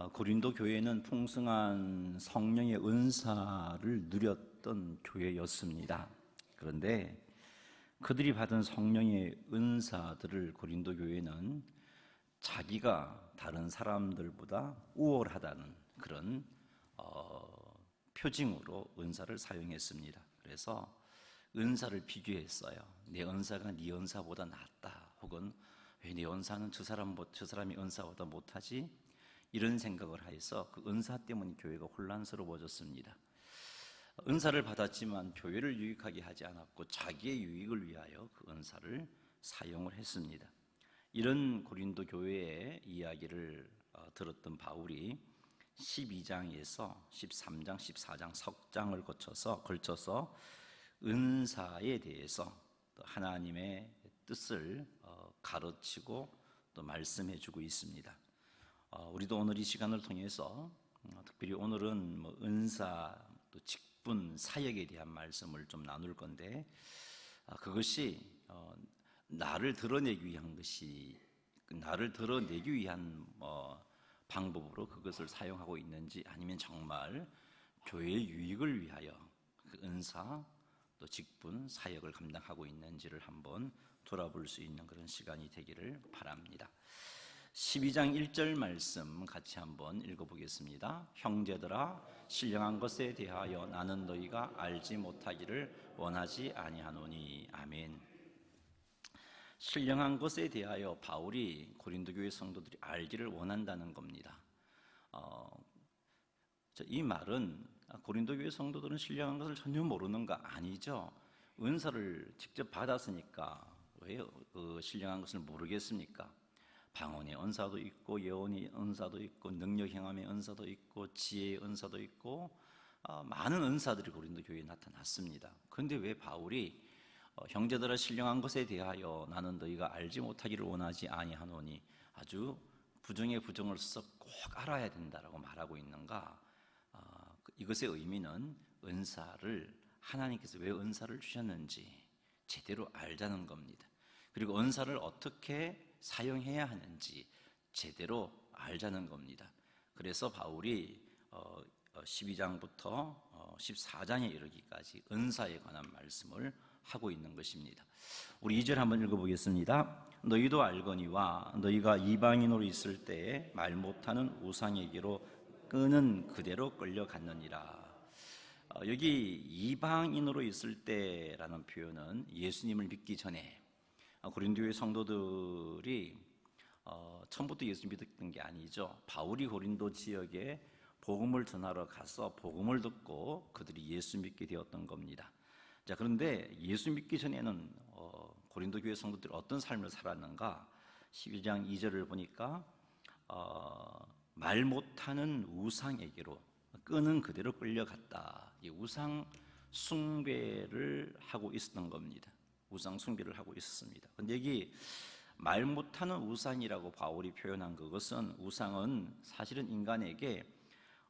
고린도 교회는 풍성한 성령의 은사를 누렸던 교회였습니다. 그런데 그들이 받은 성령의 은사들을 고린도 교회는 자기가 다른 사람들보다 우월하다는 그런 표징으로 은사를 사용했습니다. 그래서 은사를 비교했어요. 내 은사가 네 은사보다 낫다, 혹은 왜 내 은사는 저 사람이 은사보다 못하지? 이런 생각을 해서 그 은사 때문에 교회가 혼란스러워졌습니다. 은사를 받았지만 교회를 유익하게 하지 않았고 자기의 유익을 위하여 그 은사를 사용을 했습니다. 이런 고린도 교회의 이야기를 들었던 바울이 12장에서 13장, 14장 석 장을 걸쳐서 은사에 대해서 또 하나님의 뜻을 가르치고 또 말씀해 주고 있습니다. 우리도 오늘 이 시간을 통해서 특별히 오늘은 은사, 또 직분, 사역에 대한 말씀을 좀 나눌 건데, 그것이 나를 드러내기 위한 방법으로 그것을 사용하고 있는지, 아니면 정말 교회의 유익을 위하여 그 은사, 또 직분, 사역을 감당하고 있는지를 한번 돌아볼 수 있는 그런 시간이 되기를 바랍니다. 12장 1절 말씀 같이 한번 읽어보겠습니다. 형제들아, 신령한 것에 대하여 나는 너희가 알지 못하기를 원하지 아니하노니. 아멘. 신령한 것에 대하여 바울이 고린도 교회 성도들이 알기를 원한다는 겁니다. 이 말은 고린도 교회 성도들은 신령한 것을 전혀 모르는가? 아니죠. 은사를 직접 받았으니까 왜 신령한 것을 모르겠습니까? 방언의 은사도 있고, 예언의 은사도 있고, 능력 행함의 은사도 있고, 지혜의 은사도 있고, 많은 은사들이 고린도 교회에 나타났습니다. 그런데 왜 바울이 형제들아, 신령한 것에 대하여 나는 너희가 알지 못하기를 원하지 아니하노니, 아주 부정의 부정을 써서 꼭 알아야 된다라고 말하고 있는가? 이것의 의미는 은사를, 하나님께서 왜 은사를 주셨는지 제대로 알자는 겁니다. 그리고 은사를 어떻게 사용해야 하는지 제대로 알자는 겁니다. 그래서 바울이 12장부터 14장에 이르기까지 은사에 관한 말씀을 하고 있는 것입니다. 우리 2절 한번 읽어보겠습니다. 너희도 알거니와 너희가 이방인으로 있을 때에 말 못하는 우상에게로 끄는 그대로 끌려갔느니라. 여기 이방인으로 있을 때라는 표현은 예수님을 믿기 전에 고린도의 성도들이 처음부터 예수 믿었던 게 아니죠. 바울이 고린도 지역에 복음을 전하러 가서 복음을 듣고 그들이 예수 믿게 되었던 겁니다. 자, 그런데 예수 믿기 전에는 고린도 교회 성도들이 어떤 삶을 살았는가? 12장 2절을 보니까 말 못하는 우상에게로 끄는 그대로 끌려갔다. 이 우상 숭배를 하고 있었던 겁니다. 우상 숭배를 하고 있었습니다. 그런데 여기 말 못하는 우상이라고 바울이 표현한 그것은, 우상은 사실은 인간에게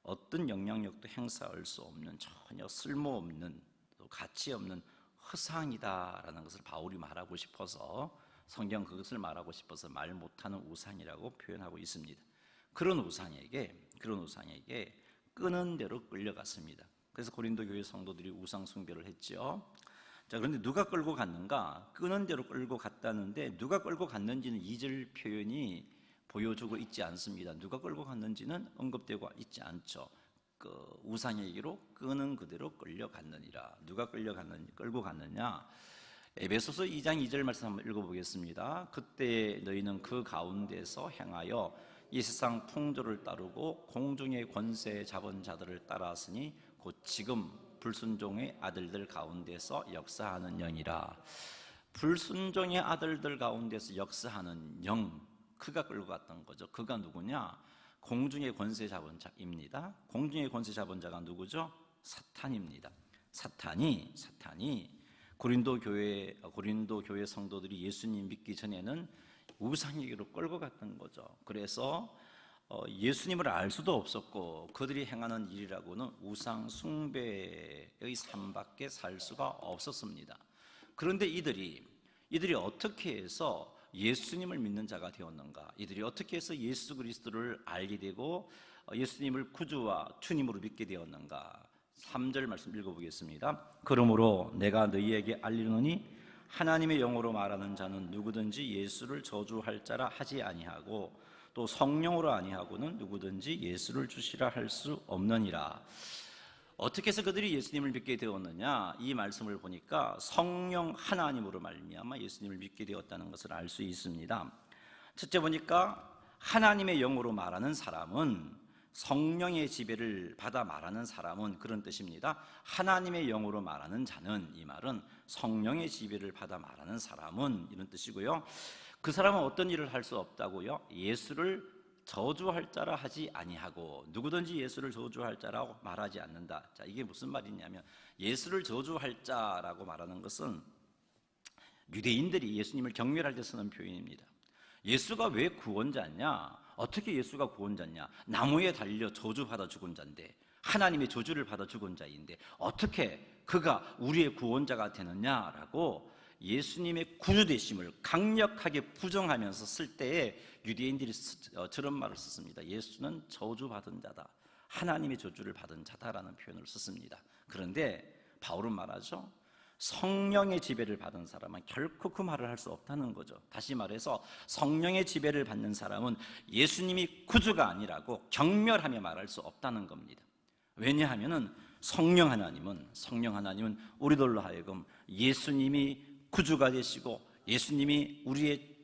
어떤 영향력도 행사할 수 없는, 전혀 쓸모없는, 또 가치 없는 허상이다라는 것을 바울이 말하고 싶어서, 성경 그것을 말하고 싶어서 말 못하는 우상이라고 표현하고 있습니다. 그런 우상에게 끄는 대로 끌려갔습니다. 그래서 고린도 교회 성도들이 우상 숭배를 했죠. 자, 그런데 누가 끌고 갔는가? 끄는 대로 끌고 갔다는데, 누가 끌고 갔는지는 2절 표현이 보여주고 있지 않습니다. 누가 끌고 갔는지는 언급되고 있지 않죠. 그 우상에게로 끄는 그대로 끌려갔느니라. 누가 끌고 갔느냐? 에베소서 2장 2절 말씀 한번 읽어보겠습니다. 그때 너희는 그 가운데서 행하여 이 세상 풍조를 따르고 공중의 권세 잡은 자들을 따랐으니 곧 지금 불순종의 아들들 가운데서 역사하는 영이라. 불순종의 아들들 가운데서 역사하는 영, 그가 끌고 갔던 거죠. 그가 누구냐? 공중의 권세 잡은 자입니다. 공중의 권세 잡은 자가 누구죠? 사탄입니다. 사탄이 고린도 교회 성도들이 예수님 믿기 전에는 우상에게로 끌고 갔던 거죠. 그래서 예수님을 알 수도 없었고, 그들이 행하는 일이라고는 우상 숭배의 삶밖에 살 수가 없었습니다. 그런데 이들이 어떻게 해서 예수님을 믿는 자가 되었는가? 이들이 어떻게 해서 예수 그리스도를 알게 되고 예수님을 구주와 주님으로 믿게 되었는가? 3절 말씀 읽어보겠습니다. 그러므로 내가 너희에게 알리노니 하나님의 영으로 말하는 자는 누구든지 예수를 저주할 자라 하지 아니하고 또 성령으로 아니하고는 누구든지 예수를 주시라 할 수 없느니라. 어떻게 해서 그들이 예수님을 믿게 되었느냐? 이 말씀을 보니까 성령 하나님으로 말미암아 예수님을 믿게 되었다는 것을 알 수 있습니다. 첫째 보니까 하나님의 영으로 말하는 사람은, 성령의 지배를 받아 말하는 사람은 그런 뜻입니다. 하나님의 영으로 말하는 자는, 이 말은 성령의 지배를 받아 말하는 사람은 이런 뜻이고요. 그 사람은 어떤 일을 할 수 없다고요? 예수를 저주할 자라 하지 아니하고 누구든지 예수를 저주할 자라고 말하지 않는다. 자, 이게 무슨 말이냐면, 예수를 저주할 자라고 말하는 것은 유대인들이 예수님을 경멸할 때 쓰는 표현입니다. 예수가 왜 구원자냐? 어떻게 예수가 구원자냐? 나무에 달려 저주받아 죽은 자인데, 하나님의 저주를 받아 죽은 자인데 어떻게 그가 우리의 구원자가 되느냐라고 예수님의 구주되심을 강력하게 부정하면서 쓸 때에 유대인들이 저런 말을 썼습니다. 예수는 저주받은 자다, 하나님의 저주를 받은 자다라는 표현을 썼습니다. 그런데 바울은 말하죠, 성령의 지배를 받은 사람은 결코 그 말을 할 수 없다는 거죠. 다시 말해서 성령의 지배를 받는 사람은 예수님이 구주가 아니라고 경멸하며 말할 수 없다는 겁니다. 왜냐하면 성령 하나님은 우리들로 하여금 예수님이 구주가 되시고 예수님이 우리의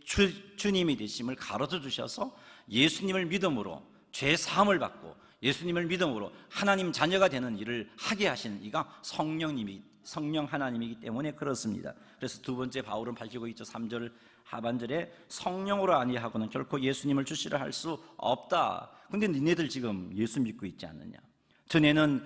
주님이 되심을 가르쳐 주셔서 예수님을 믿음으로 죄 사함을 받고 예수님을 믿음으로 하나님 자녀가 되는 일을 하게 하시는 이가 성령 하나님이기 때문에 그렇습니다. 그래서 두 번째 바울은 밝히고 있죠. 3절 하반절에 성령으로 아니하고는 결코 예수님을 주시라 할 수 없다. 근데 니네들 지금 예수 믿고 있지 않느냐? 전에는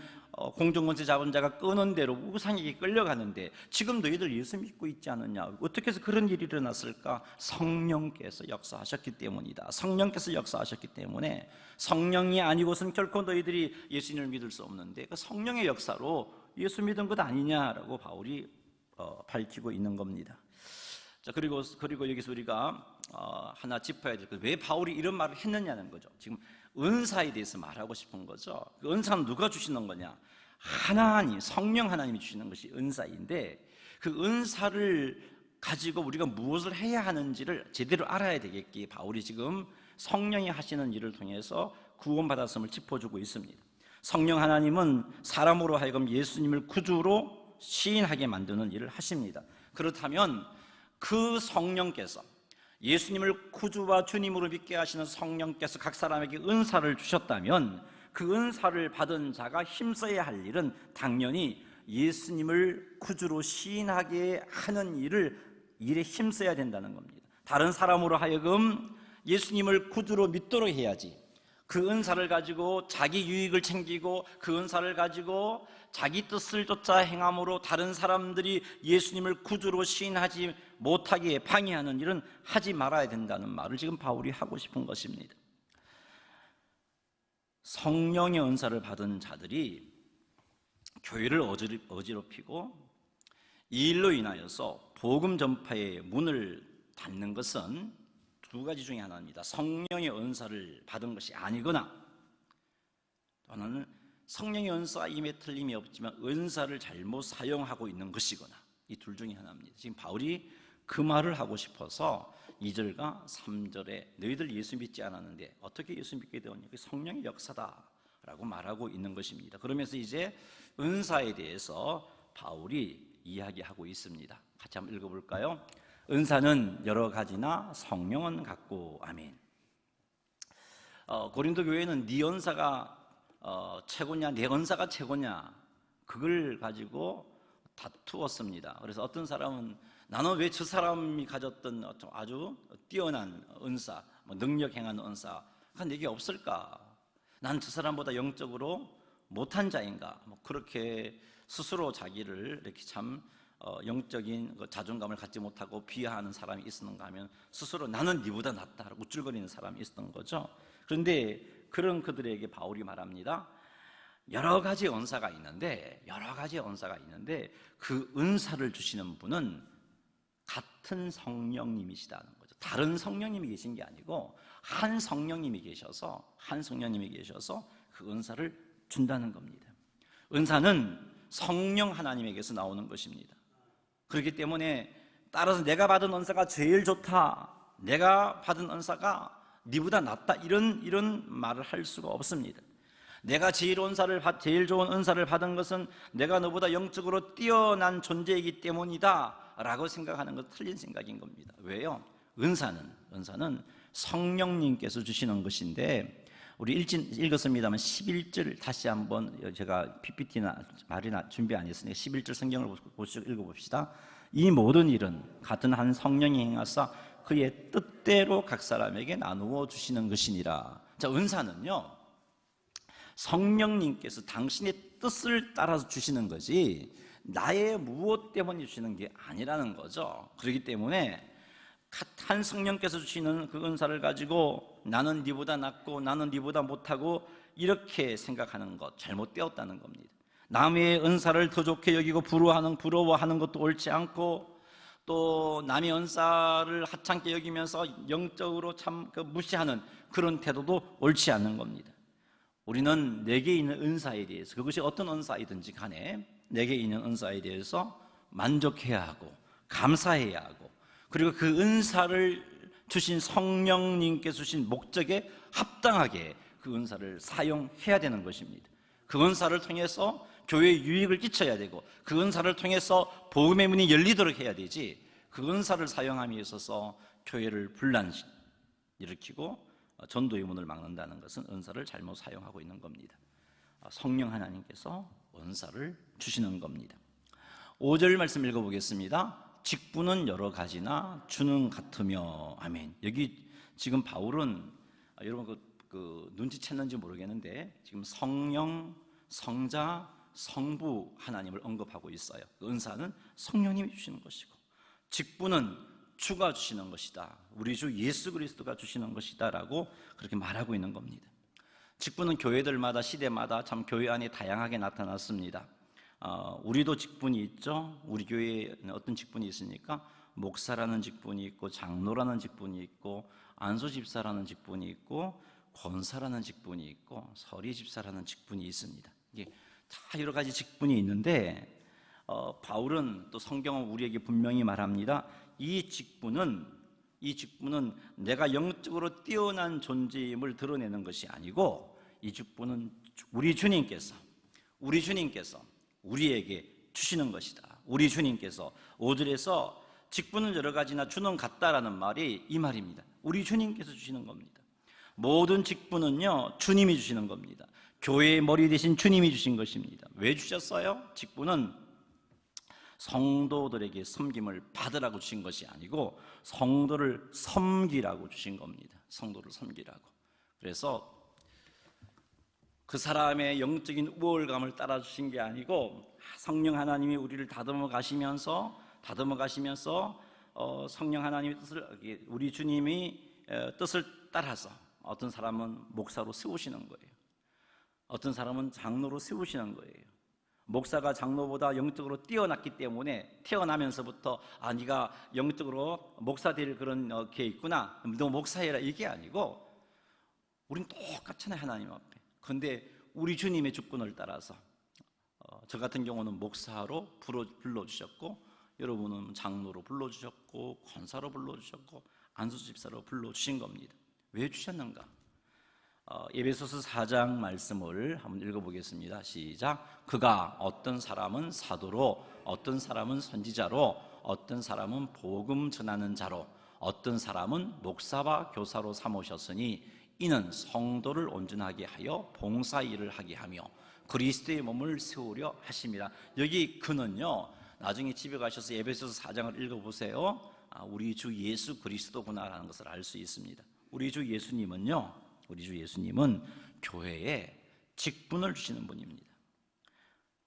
공중권세 잡은 자가 끄는 대로 우상에게 끌려가는데 지금 너희들 예수 믿고 있지 않느냐? 어떻게 해서 그런 일이 일어났을까? 성령께서 역사하셨기 때문이다. 성령께서 역사하셨기 때문에, 성령이 아니고선 결코 너희들이 예수님을 믿을 수 없는데 그 성령의 역사로 예수 믿은 것 아니냐라고 바울이 밝히고 있는 겁니다. 자, 그리고 여기서 우리가 하나 짚어야 될 것, 왜 바울이 이런 말을 했느냐는 거죠. 지금 은사에 대해서 말하고 싶은 거죠. 그 은사는 누가 주시는 거냐? 성령 하나님이 주시는 것이 은사인데, 그 은사를 가지고 우리가 무엇을 해야 하는지를 제대로 알아야 되겠기에 바울이 지금 성령이 하시는 일을 통해서 구원받았음을 짚어주고 있습니다. 성령 하나님은 사람으로 하여금 예수님을 구주로 시인하게 만드는 일을 하십니다. 그렇다면 그 성령께서, 예수님을 구주와 주님으로 믿게 하시는 성령께서 각 사람에게 은사를 주셨다면 그 은사를 받은 자가 힘써야 할 일은 당연히 예수님을 구주로 시인하게 하는 일에 힘써야 된다는 겁니다. 다른 사람으로 하여금 예수님을 구주로 믿도록 해야지, 그 은사를 가지고 자기 유익을 챙기고 그 은사를 가지고 자기 뜻을 쫓아 행함으로 다른 사람들이 예수님을 구주로 시인하지 못하게 방해하는 일은 하지 말아야 된다는 말을 지금 바울이 하고 싶은 것입니다. 성령의 은사를 받은 자들이 교회를 어지럽히고 이 일로 인하여서 복음 전파의 문을 닫는 것은 두 가지 중에 하나입니다. 성령의 은사를 받은 것이 아니거나, 또는 성령의 은사가 임에 틀림이 없지만 은사를 잘못 사용하고 있는 것이거나, 이 둘 중에 하나입니다. 지금 바울이 그 말을 하고 싶어서 2절과 3절에 너희들 예수 믿지 않았는데 어떻게 예수 믿게 되었냐? 성령의 역사다라고 말하고 있는 것입니다. 그러면서 이제 은사에 대해서 바울이 이야기하고 있습니다. 같이 한번 읽어볼까요? 은사는 여러 가지나 성령은 같고. 아멘. 고린도 교회는 네 은사가 최고냐, 내 은사가 최고냐, 그걸 가지고 다투었습니다. 그래서 어떤 사람은 나는 왜 저 사람이 가졌던 아주 뛰어난 은사, 능력 행하는 은사가 내게 없을까? 난 저 사람보다 영적으로 못한 자인가? 그렇게 스스로 자기를 이렇게 참 영적인 자존감을 갖지 못하고 비하하는 사람이 있었는가 하면, 스스로 나는 네보다 낫다 하고 우쭐거리는 사람이 있었던 거죠. 그런데 그런 그들에게 바울이 말합니다. 여러 가지 은사가 있는데 그 은사를 주시는 분은 같은 성령님이시다는 거죠. 다른 성령님이 계신 게 아니고 한 성령님이 계셔서 그 은사를 준다는 겁니다. 은사는 성령 하나님에게서 나오는 것입니다. 그렇기 때문에 따라서 내가 받은 은사가 제일 좋다, 내가 받은 은사가 네보다 낫다, 이런 말을 할 수가 없습니다. 내가 제일 좋은 은사를 받은 것은 내가 너보다 영적으로 뛰어난 존재이기 때문이다 라고 생각하는 건 틀린 생각인 겁니다. 왜요? 은사는 성령님께서 주시는 것인데, 우리 읽었습니다만 11절 다시 한번, 제가 PPT나 말이나 준비 안 했으니까 11절 성경을 보시고 읽어봅시다. 이 모든 일은 같은 한 성령이 행하사 그의 뜻대로 각 사람에게 나누어 주시는 것이니라. 자, 은사는요, 성령님께서 당신의 뜻을 따라서 주시는 거지 나의 무엇 때문에 주시는 게 아니라는 거죠. 그렇기 때문에 한 성령께서 주시는 그 은사를 가지고 나는 네보다 낫고 나는 네보다 못하고 이렇게 생각하는 것, 잘못되었다는 겁니다. 남의 은사를 더 좋게 여기고 부러워하는 것도 옳지 않고, 또 남의 은사를 하찮게 여기면서 영적으로 참 무시하는 그런 태도도 옳지 않는 겁니다. 우리는 내게 있는 은사에 대해서, 그것이 어떤 은사이든지 간에 내게 있는 은사에 대해서 만족해야 하고 감사해야 하고, 그리고 그 은사를 주신 성령님께서 주신 목적에 합당하게 그 은사를 사용해야 되는 것입니다. 그 은사를 통해서 교회에 유익을 끼쳐야 되고, 그 은사를 통해서 복음의 문이 열리도록 해야 되지, 그 은사를 사용함에 있어서 교회를 분란일으키고 전도의 문을 막는다는 것은 은사를 잘못 사용하고 있는 겁니다. 성령 하나님께서 은사를 주시는 겁니다. 5절 말씀 읽어보겠습니다. 직분은 여러 가지나 주는 같으며. 아멘. 여기 지금 바울은, 여러분 그 눈치챘는지 모르겠는데 지금 성령, 성자, 성부 하나님을 언급하고 있어요. 그 은사는 성령님이 주시는 것이고, 직분은 주가 주시는 것이다, 우리 주 예수 그리스도가 주시는 것이다 라고 그렇게 말하고 있는 겁니다. 직분은 교회들마다 시대마다 참 교회 안에 다양하게 나타났습니다. 우리도 직분이 있죠. 우리 교회에는 어떤 직분이 있습니까? 목사라는 직분이 있고, 장로라는 직분이 있고, 안수집사라는 직분이 있고, 권사라는 직분이 있고, 서리집사라는 직분이 있습니다. 이게 다 여러 가지 직분이 있는데, 바울은 또 성경은 우리에게 분명히 말합니다. 이 직분은 내가 영적으로 뛰어난 존재임을 드러내는 것이 아니고, 이 직분은 우리 주님께서 우리에게 주시는 것이다. 우리 주님께서, 5절에서 직분은 여러 가지나 주는 같다라는 말이 이 말입니다. 우리 주님께서 주시는 겁니다. 모든 직분은요, 주님이 주시는 겁니다. 교회의 머리 대신 주님이 주신 것입니다. 왜 주셨어요? 직분은 성도들에게 섬김을 받으라고 주신 것이 아니고 성도를 섬기라고 주신 겁니다. 성도를 섬기라고. 그래서 그 사람의 영적인 우월감을 따라 주신 게 아니고, 성령 하나님이 우리를 다듬어 가시면서 성령 하나님의 뜻을, 우리 주님이 뜻을 따라서 어떤 사람은 목사로 세우시는 거예요. 어떤 사람은 장로로 세우시는 거예요. 목사가 장로보다 영적으로 뛰어났기 때문에 태어나면서부터 네가 영적으로 목사 될 그런 게 있구나, 너 목사해라, 이게 아니고, 우린 똑같잖아요, 하나님 앞에. 그런데 우리 주님의 주권을 따라서 저 같은 경우는 목사로 불러주셨고, 여러분은 장로로 불러주셨고, 권사로 불러주셨고, 안수집사로 불러주신 겁니다. 왜 주셨는가? 에베소서 4장 말씀을 한번 읽어보겠습니다. 시작. 그가 어떤 사람은 사도로, 어떤 사람은 선지자로, 어떤 사람은 복음 전하는 자로, 어떤 사람은 목사와 교사로 삼으셨으니 이는 성도를 온전하게 하여 봉사 일을 하게 하며 그리스도의 몸을 세우려 하심이라. 여기 그는요, 나중에 집에 가셔서 에베소서 4장을 읽어보세요. 우리 주 예수 그리스도구나라는 것을 알 수 있습니다. 우리 주 예수님은 교회에 직분을 주시는 분입니다.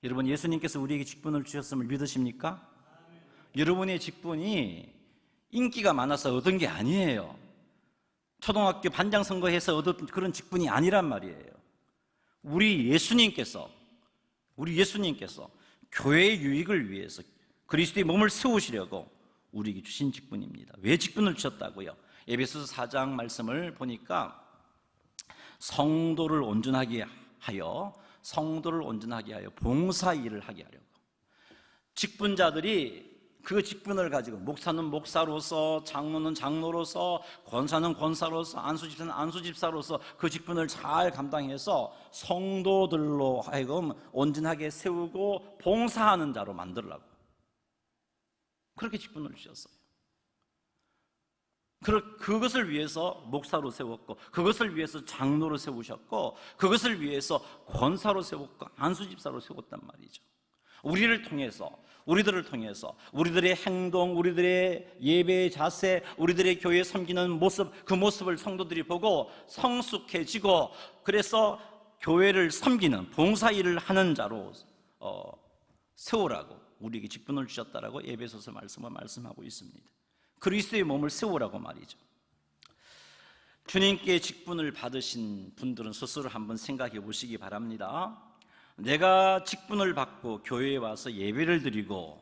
여러분, 예수님께서 우리에게 직분을 주셨음을 믿으십니까? 여러분의 직분이 인기가 많아서 얻은 게 아니에요. 초등학교 반장 선거해서 얻은 그런 직분이 아니란 말이에요. 우리 예수님께서 교회의 유익을 위해서 그리스도의 몸을 세우시려고 우리에게 주신 직분입니다. 왜 직분을 주셨다고요? 에베소서 4장 말씀을 보니까 성도를 온전하게 하여 봉사 일을 하게 하려고, 직분자들이 그 직분을 가지고, 목사는 목사로서, 장로는 장로로서, 권사는 권사로서, 안수집사는 안수집사로서 그 직분을 잘 감당해서 성도들로 하여금 온전하게 세우고 봉사하는 자로 만들라고, 그렇게 직분을 주셨어요. 그것을 위해서 목사로 세웠고, 그것을 위해서 장로로 세우셨고, 그것을 위해서 권사로 세웠고, 안수집사로 세웠단 말이죠. 우리들을 통해서 우리들의 행동, 우리들의 예배의 자세, 우리들의 교회 섬기는 모습, 그 모습을 성도들이 보고 성숙해지고, 그래서 교회를 섬기는 봉사 일을 하는 자로 세우라고 우리에게 직분을 주셨다라고 에베소서 말씀을 말씀하고 있습니다. 그리스도의 몸을 세우라고 말이죠. 주님께 직분을 받으신 분들은 스스로 한번 생각해 보시기 바랍니다. 내가 직분을 받고 교회에 와서 예배를 드리고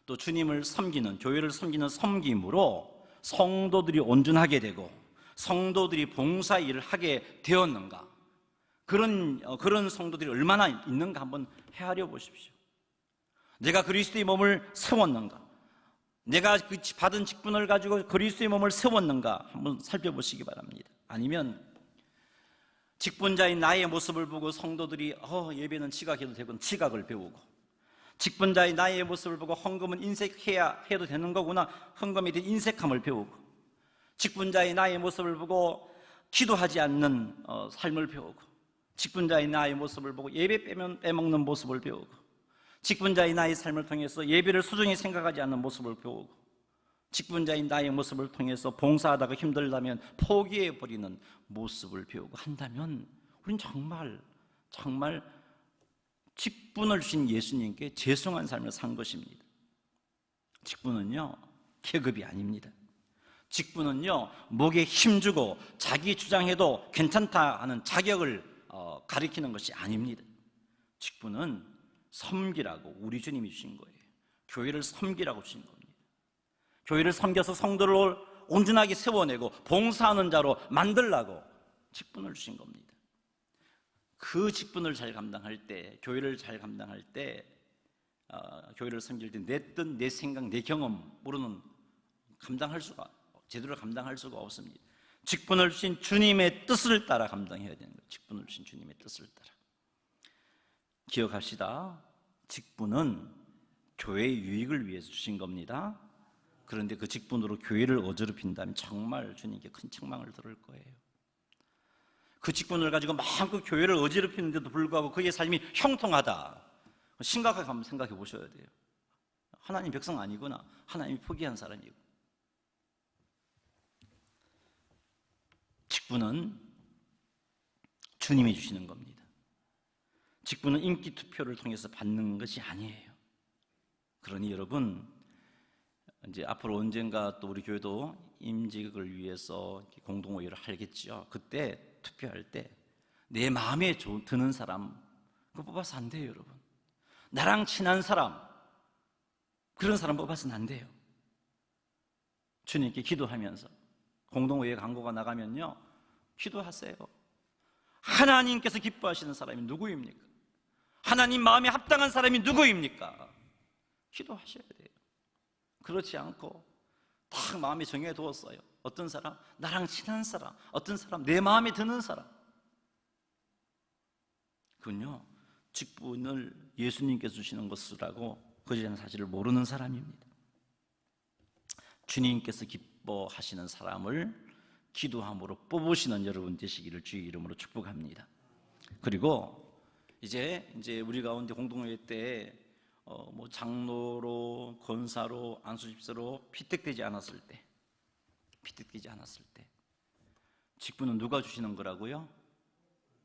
또 주님을 섬기는, 교회를 섬기는 섬김으로 성도들이 온전하게 되고 성도들이 봉사 일을 하게 되었는가, 그런 성도들이 얼마나 있는가 한번 헤아려 보십시오. 내가 그리스도의 몸을 세웠는가, 내가 그 받은 직분을 가지고 그리스도의 몸을 세웠는가 한번 살펴보시기 바랍니다. 아니면 직분자인 나의 모습을 보고 성도들이 예배는 지각해도 되고 지각을 배우고, 직분자인 나의 모습을 보고 헌금은 인색해야 해도 되는 거구나, 헌금에 대한 인색함을 배우고, 직분자인 나의 모습을 보고 기도하지 않는 삶을 배우고, 직분자인 나의 모습을 보고 예배 빼먹는 모습을 배우고, 직분자인 나의 삶을 통해서 예배를 소중히 생각하지 않는 모습을 배우고, 직분자인 나의 모습을 통해서 봉사하다가 힘들다면 포기해버리는 모습을 배우고 한다면 우리는 정말 직분을 주신 예수님께 죄송한 삶을 산 것입니다. 직분은요, 계급이 아닙니다. 직분은요, 목에 힘주고 자기 주장해도 괜찮다 하는 자격을 가리키는 것이 아닙니다. 직분은 섬기라고 우리 주님이 주신 거예요. 교회를 섬기라고 주신 겁니다. 교회를 섬겨서 성도를 온전하게 세워내고 봉사하는 자로 만들라고 직분을 주신 겁니다. 그 직분을 잘 감당할 때, 교회를 잘 감당할 때, 교회를 섬길 때 내 뜻, 내 생각, 내 경험으로는 제대로 감당할 수가 없습니다. 직분을 주신 주님의 뜻을 따라 감당해야 되는 거예요. 직분을 주신 주님의 뜻을 따라. 기억합시다. 직분은 교회의 유익을 위해서 주신 겁니다. 그런데 그 직분으로 교회를 어지럽힌다면 정말 주님께 큰 책망을 들을 거예요. 그 직분을 가지고 마음껏 교회를 어지럽히는데도 불구하고 그의 삶이 형통하다, 심각하게 한번 생각해 보셔야 돼요. 하나님 백성 아니구나, 하나님이 포기한 사람이고. 직분은 주님이 주시는 겁니다. 직분은 인기 투표를 통해서 받는 것이 아니에요. 그러니 여러분, 이제 앞으로 언젠가 또 우리 교회도 임직을 위해서 공동의회를 하겠죠. 그때 투표할 때 내 마음에 드는 사람 그거 뽑아서 안 돼요, 여러분. 나랑 친한 사람, 그런 사람 뽑아서는 안 돼요. 주님께 기도하면서 공동의회 광고가 나가면요, 기도하세요. 하나님께서 기뻐하시는 사람이 누구입니까? 하나님 마음에 합당한 사람이 누구입니까? 기도하셔야 돼요. 그렇지 않고 딱 마음에 정해두었어요. 어떤 사람? 나랑 친한 사람. 어떤 사람? 내 마음에 드는 사람. 그건요, 직분을 예수님께서 주시는 것이라고 그것이라는 사실을 모르는 사람입니다. 주님께서 기뻐하시는 사람을 기도함으로 뽑으시는 여러분 되시기를 주의 이름으로 축복합니다. 그리고 이제 우리 가운데 공동회의 때 장로로, 권사로, 안수집사로 피택되지 않았을 때 직분은 누가 주시는 거라고요?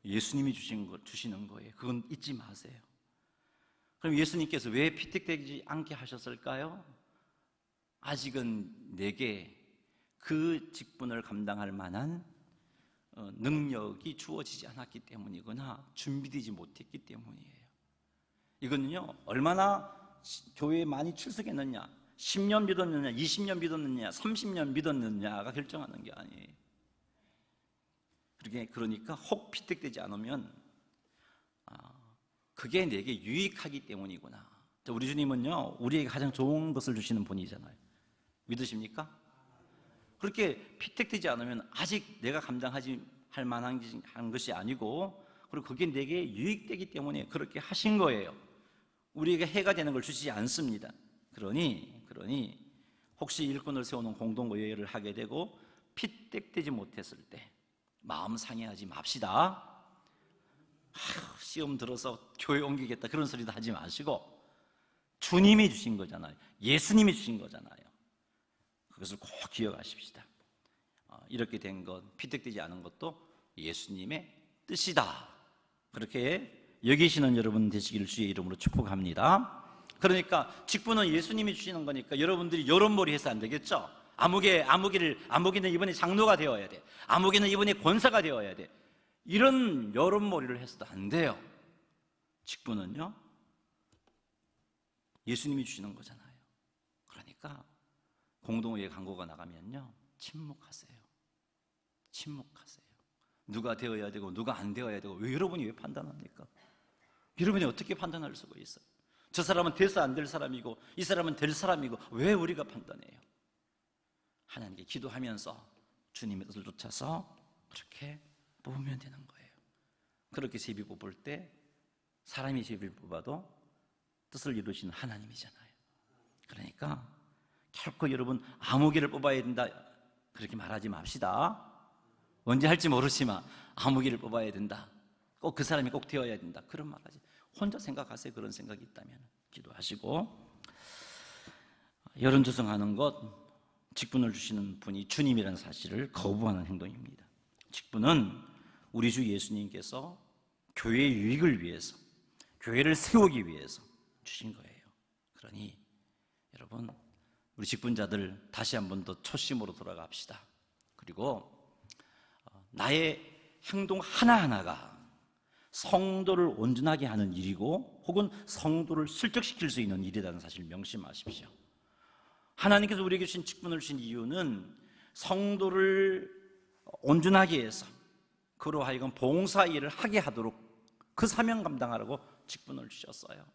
예수님이 주시는 거예요. 그건 잊지 마세요. 그럼 예수님께서 왜 피택되지 않게 하셨을까요? 아직은 내게 그 직분을 감당할 만한 능력이 주어지지 않았기 때문이거나 준비되지 못했기 때문이에요. 이거는요, 얼마나 교회에 많이 출석했느냐, 10년 믿었느냐, 20년 믿었느냐, 30년 믿었느냐가 결정하는 게 아니에요. 그러니까 혹 피택되지 않으면 그게 내게 유익하기 때문이구나. 우리 주님은요, 우리에게 가장 좋은 것을 주시는 분이잖아요. 믿으십니까? 그렇게 피택되지 않으면 아직 내가 감당하지 할 만한 것이 아니고, 그리고 그게 내게 유익되기 때문에 그렇게 하신 거예요. 우리에게 해가 되는 걸 주시지 않습니다. 그러니 혹시 일꾼을 세우는 공동의회를 하게 되고 피택되지 못했을 때 마음 상해하지 맙시다. 시험 들어서 교회 옮기겠다 그런 소리도 하지 마시고, 주님이 주신 거잖아요. 예수님이 주신 거잖아요. 그것을 꼭 기억하십시다. 이렇게 된 것, 피택되지 않은 것도 예수님의 뜻이다. 그렇게 여기시는 여러분 되시기를 주의 이름으로 축복합니다. 그러니까 직분은 예수님이 주시는 거니까 여러분들이 여론몰이 해서 안 되겠죠? 아무개는 이번에 장로가 되어야 돼. 아무개는 이번에 권사가 되어야 돼. 이런 여론몰이를 해서도 안 돼요. 직분은요, 예수님이 주시는 거잖아요. 그러니까 공동의회 광고가 나가면요, 침묵하세요. 누가 되어야 되고 누가 안 되어야 되고 여러분이 왜 판단합니까? 여러분이 어떻게 판단할 수가 있어요? 저 사람은 돼서 안 될 사람이고 이 사람은 될 사람이고 왜 우리가 판단해요? 하나님께 기도하면서 주님의 뜻을 쫓아서 그렇게 뽑으면 되는 거예요. 그렇게 제비 뽑을 때 사람이 제비를 뽑아도 뜻을 이루시는 하나님이잖아요. 그러니까 결코 여러분 아무개를 뽑아야 된다 그렇게 말하지 맙시다. 언제 할지 모르지만 아무개를 뽑아야 된다, 꼭 그 사람이 꼭 되어야 된다, 그런 말하지. 혼자 생각하세요. 그런 생각이 있다면 기도하시고. 여론 조성하는 것, 직분을 주시는 분이 주님이라는 사실을 거부하는 행동입니다. 직분은 우리 주 예수님께서 교회의 유익을 위해서, 교회를 세우기 위해서 주신 거예요. 그러니 여러분, 우리 직분자들 다시 한 번 더 초심으로 돌아갑시다. 그리고 나의 행동 하나하나가 성도를 온전하게 하는 일이고 혹은 성도를 실적시킬 수 있는 일이라는 사실을 명심하십시오. 하나님께서 우리에게 주신 직분을 주신 이유는 성도를 온전하게 해서 그로 하여금 봉사 일을 하게 하도록 그 사명 감당하라고 직분을 주셨어요.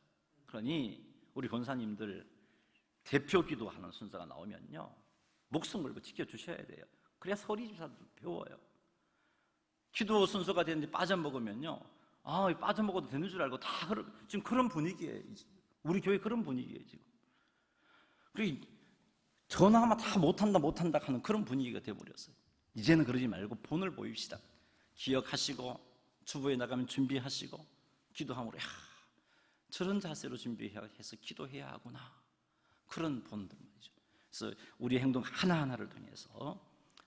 그러니 우리 권사님들 대표 기도하는 순서가 나오면요, 목숨 걸고 지켜주셔야 돼요. 그래야 서리집사도 배워요. 기도 순서가 되는데 빠져먹으면요, 빠져먹어도 되는 줄 알고 지금 그런 분위기예요. 우리 교회 그런 분위기예요 지금. 그리고 전화하면 다 못한다 하는 그런 분위기가 돼버렸어요. 이제는 그러지 말고 본을 보입시다. 기억하시고 주보에 나가면 준비하시고 기도함으로 저런 자세로 준비해서 기도해야 하구나, 그런 본들 말이죠. 그래서 우리 행동 하나하나를 통해서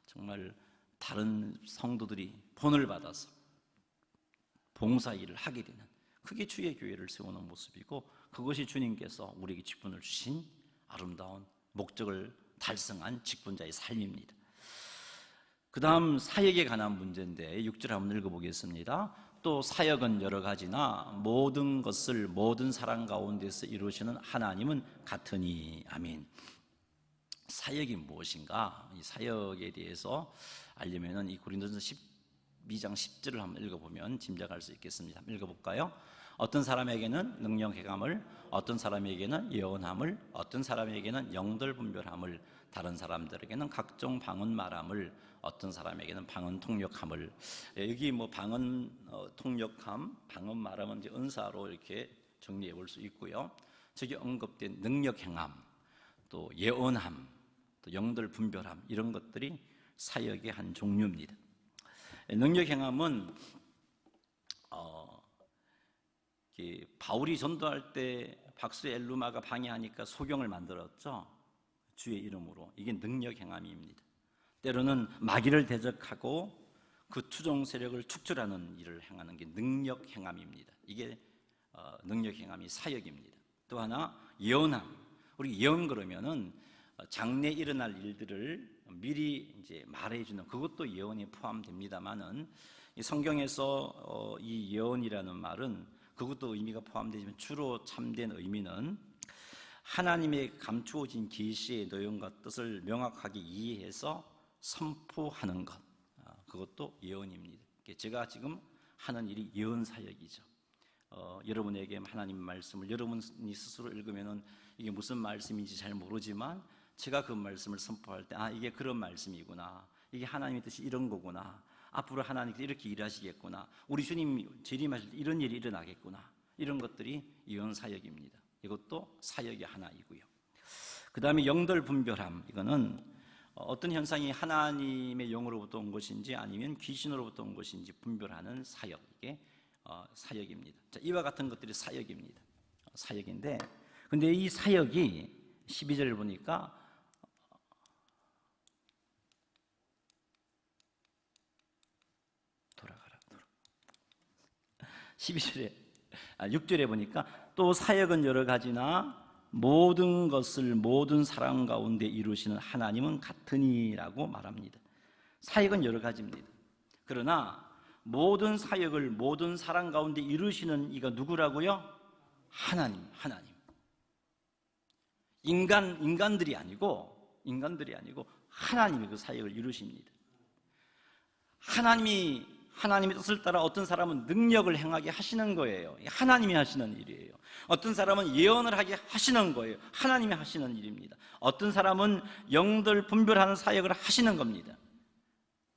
정말 다른 성도들이 본을 받아서 봉사 일을 하게 되는, 그게 주의 교회를 세우는 모습이고, 그것이 주님께서 우리에게 직분을 주신 아름다운 목적을 달성한 직분자의 삶입니다. 그 다음 사역에 관한 문제인데 6절 한번 읽어보겠습니다. 또 사역은 여러 가지나 모든 것을 모든 사람 가운데서 이루시는 하나님은 같으니. 아멘. 사역이 무엇인가? 이 사역에 대해서 알려면은 이 고린도전서 12장 10절을 한번 읽어보면 짐작할 수 있겠습니다. 한번 읽어볼까요? 어떤 사람에게는 능력 행함을, 어떤 사람에게는 예언함을, 어떤 사람에게는 영들 분별함을, 다른 사람들에게는 각종 방언 말함을, 어떤 사람에게는 방언 통역함을. 여기 방언 통역함, 방언 말함은 이제 은사로 이렇게 정리해 볼 수 있고요. 저기 언급된 능력 행함, 또 예언함, 또 영들 분별함, 이런 것들이 사역의 한 종류입니다. 능력 행함은 바울이 전도할 때 박수 엘루마가 방해하니까 소경을 만들었죠. 주의 이름으로. 이게 능력 행함입니다. 때로는 마귀를 대적하고 그 투종 세력을 축출하는 일을 행하는 게 능력 행함입니다. 이게 능력 행함이 사역입니다. 또 하나 예언함. 우리 예언 그러면은 장래 일어날 일들을 미리 이제 말해주는, 그것도 예언에 포함됩니다만은 성경에서 이 예언이라는 말은 그것도 의미가 포함되지만 주로 참된 의미는 하나님의 감추어진 계시의 내용과 뜻을 명확하게 이해해서 선포하는 것, 그것도 예언입니다. 제가 지금 하는 일이 예언 사역이죠. 여러분에게 하나님 말씀을 여러분이 스스로 읽으면은 이게 무슨 말씀인지 잘 모르지만 제가 그 말씀을 선포할 때 이게 그런 말씀이구나, 이게 하나님의 뜻이 이런 거구나, 앞으로 하나님께서 이렇게 일하시겠구나, 우리 주님이 재림하실 때 이런 일이 일어나겠구나, 이런 것들이 예언 사역입니다. 이것도 사역의 하나이고요. 그 다음에 영들 분별함, 이거는 어떤 현상이 하나님의 영으로부터 온 것인지 아니면 귀신으로부터 온 것인지 분별하는 사역, 이게 사역입니다. 자, 이와 같은 것들이 사역입니다. 사역인데, 근데 이 사역이 12절을 보니까 돌아가라. 6절에 보니까 또 사역은 여러 가지나 모든 것을 모든 사람 가운데 이루시는 하나님은 같으니라고 말합니다. 사역은 여러 가지입니다. 그러나 모든 사역을 모든 사람 가운데 이루시는 이가 누구라고요? 하나님. 인간들이 아니고 하나님이 그 사역을 이루십니다. 하나님의 뜻을 따라 어떤 사람은 능력을 행하게 하시는 거예요. 하나님이 하시는 일이에요. 어떤 사람은 예언을 하게 하시는 거예요. 하나님이 하시는 일입니다. 어떤 사람은 영들 분별하는 사역을 하시는 겁니다.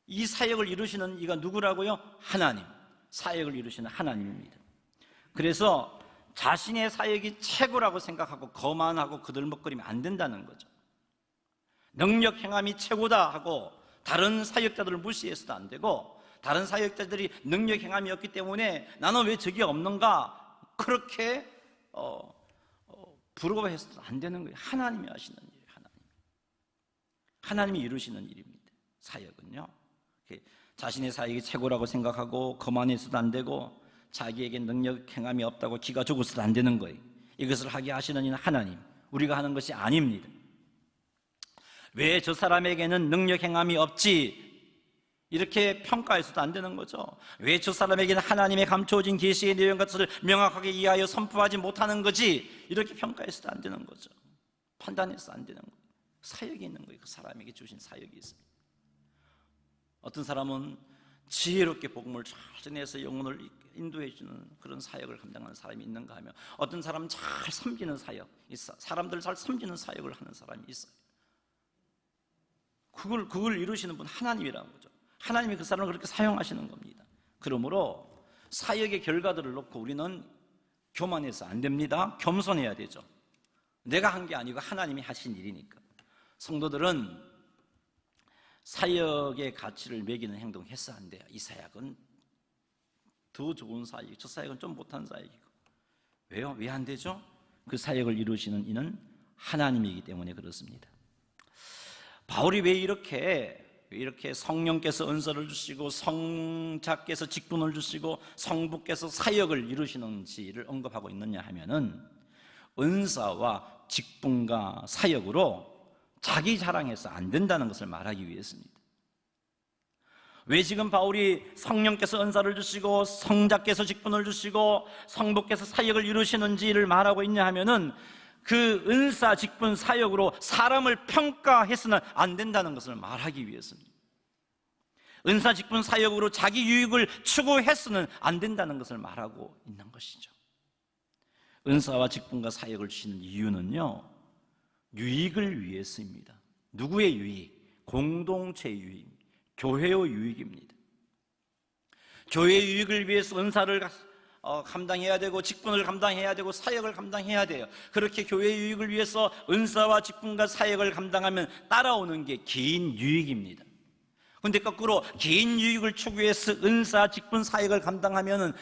이 사역을 이루시는 이가 누구라고요? 하나님. 사역을 이루시는 하나님입니다. 그래서 자신의 사역이 최고라고 생각하고 거만하고 그들먹거리면 안 된다는 거죠. 능력 행함이 최고다 하고 다른 사역자들을 무시해서도 안 되고, 다른 사역자들이 능력 행함이 없기 때문에 나는 왜 저게 없는가, 그렇게 부러워해서도 안 되는 거예요. 하나님이 하시는 일이에요. 하나님이 이루시는 일입니다. 사역은요, 자신의 사역이 최고라고 생각하고 거만해서도 안 되고, 자기에게 능력 행함이 없다고 기가 죽어서도 안 되는 거예요. 이것을 하게 하시는 이는 하나님, 우리가 하는 것이 아닙니다. 왜 저 사람에게는 능력 행함이 없지, 이렇게 평가해서도 안 되는 거죠. 왜 저 사람에게는 하나님의 감춰진 계시의 내용 같은 것을 명확하게 이해하여 선포하지 못하는 거지, 이렇게 평가해서도 안 되는 거죠. 판단해서 안 되는 거예요. 사역이 있는 거예요. 그 사람에게 주신 사역이 있어요. 어떤 사람은 지혜롭게 복음을 잘 전해서 영혼을 인도해 주는 그런 사역을 감당하는 사람이 있는가 하면, 어떤 사람은 잘 섬기는 사역, 사람들 잘 섬기는 사역을 하는 사람이 있어요. 그걸 이루시는 분 하나님이라는 거죠. 하나님이 그 사람을 그렇게 사용하시는 겁니다. 그러므로 사역의 결과들을 놓고 우리는 교만해서 안 됩니다. 겸손해야 되죠. 내가 한 게 아니고 하나님이 하신 일이니까. 성도들은 사역의 가치를 매기는 행동을 해서 안 돼요. 이 사역은 더 좋은 사역이고 저 사역은 좀 못한 사역이고. 왜요? 왜 안 되죠? 그 사역을 이루시는 이는 하나님이기 때문에 그렇습니다. 바울이 왜 이렇게 성령께서 은사를 주시고 성자께서 직분을 주시고 성부께서 사역을 이루시는지를 언급하고 있느냐 하면은, 은사와 직분과 사역으로 자기 자랑해서 안 된다는 것을 말하기 위해서입니다. 왜 지금 바울이 성령께서 은사를 주시고 성자께서 직분을 주시고 성부께서 사역을 이루시는지를 말하고 있냐 하면은, 그 은사, 직분, 사역으로 사람을 평가해서는 안 된다는 것을 말하기 위해서입니다. 은사, 직분, 사역으로 자기 유익을 추구해서는 안 된다는 것을 말하고 있는 것이죠. 은사와 직분과 사역을 주시는 이유는요, 유익을 위해서입니다. 누구의 유익? 공동체의 유익, 교회의 유익입니다. 교회의 유익을 위해서 은사를 감당해야 되고 직분을 감당해야 되고 사역을 감당해야 돼요. 그렇게 교회의 유익을 위해서 은사와 직분과 사역을 감당하면 따라오는 게 개인 유익입니다. 그런데 거꾸로 개인 유익을 추구해서 은사, 직분, 사역을 감당하면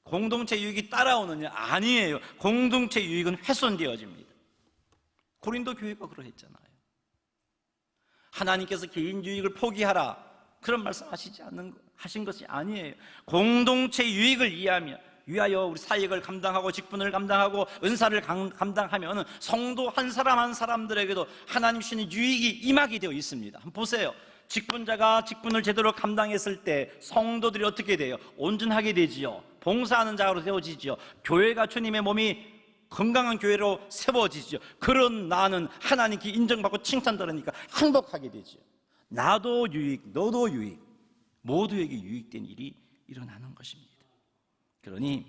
공동체 유익이 따라오느냐? 아니에요. 공동체 유익은 훼손되어집니다. 고린도 교회가 그러했잖아요. 하나님께서 개인 유익을 포기하라, 그런 말씀 하신 것이 아니에요. 공동체 유익을 위하여 우리 사역을 감당하고 직분을 감당하고 은사를 감당하면 성도 한 사람 한 사람들에게도 하나님 주시는 유익이 임하게 되어 있습니다. 한번 보세요. 직분자가 직분을 제대로 감당했을 때 성도들이 어떻게 돼요? 온전하게 되지요. 봉사하는 자로 되어지지요. 교회가 주님의 몸이 건강한 교회로 세워지죠. 그런 나는 하나님께 인정받고 칭찬받으니까 행복하게 되죠. 나도 유익, 너도 유익, 모두에게 유익된 일이 일어나는 것입니다. 그러니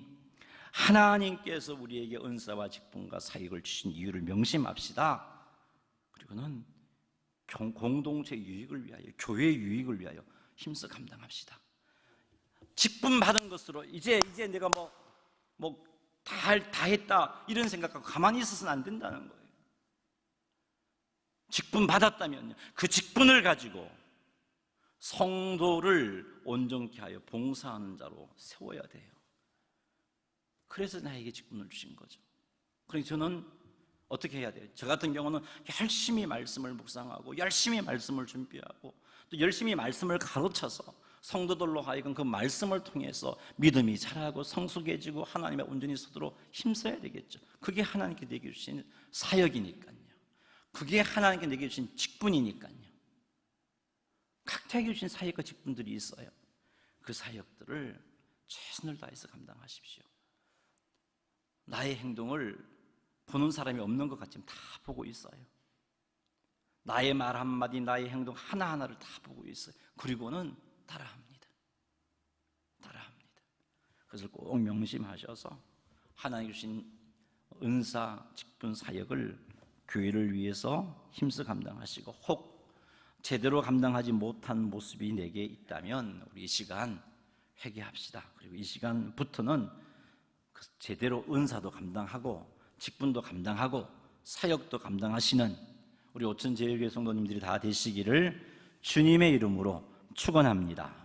하나님께서 우리에게 은사와 직분과 사역을 주신 이유를 명심합시다. 그리고는 공동체 유익을 위하여, 교회 유익을 위하여 힘써 감당합시다. 직분 받은 것으로 이제 내가 다 했다 이런 생각하고 가만히 있어서는 안 된다는 거예요. 직분 받았다면 그 직분을 가지고 성도를 온전케 하여 봉사하는 자로 세워야 돼요. 그래서 나에게 직분을 주신 거죠. 그러니 저는 어떻게 해야 돼요? 저 같은 경우는 열심히 말씀을 묵상하고 열심히 말씀을 준비하고 또 열심히 말씀을 가르쳐서 성도들로 하여금 그 말씀을 통해서 믿음이 자라고 성숙해지고 하나님의 온전히 서도록 힘써야 되겠죠. 그게 하나님께 내게 주신 사역이니까요. 그게 하나님께 내게 주신 직분이니까요. 각자에게 주신 사역과 직분들이 있어요. 그 사역들을 최선을 다해서 감당하십시오. 나의 행동을 보는 사람이 없는 것 같지만 다 보고 있어요. 나의 말 한마디, 나의 행동 하나하나를 다 보고 있어요. 그리고는 따라합니다. 그것을 꼭 명심하셔서 하나님 주신 은사, 직분, 사역을 교회를 위해서 힘써 감당하시고 혹 제대로 감당하지 못한 모습이 내게 있다면 우리 이 시간 회개합시다. 그리고 이 시간부터는 제대로 은사도 감당하고 직분도 감당하고 사역도 감당하시는 우리 오천제일교회 성도님들이 다 되시기를 주님의 이름으로 축원합니다.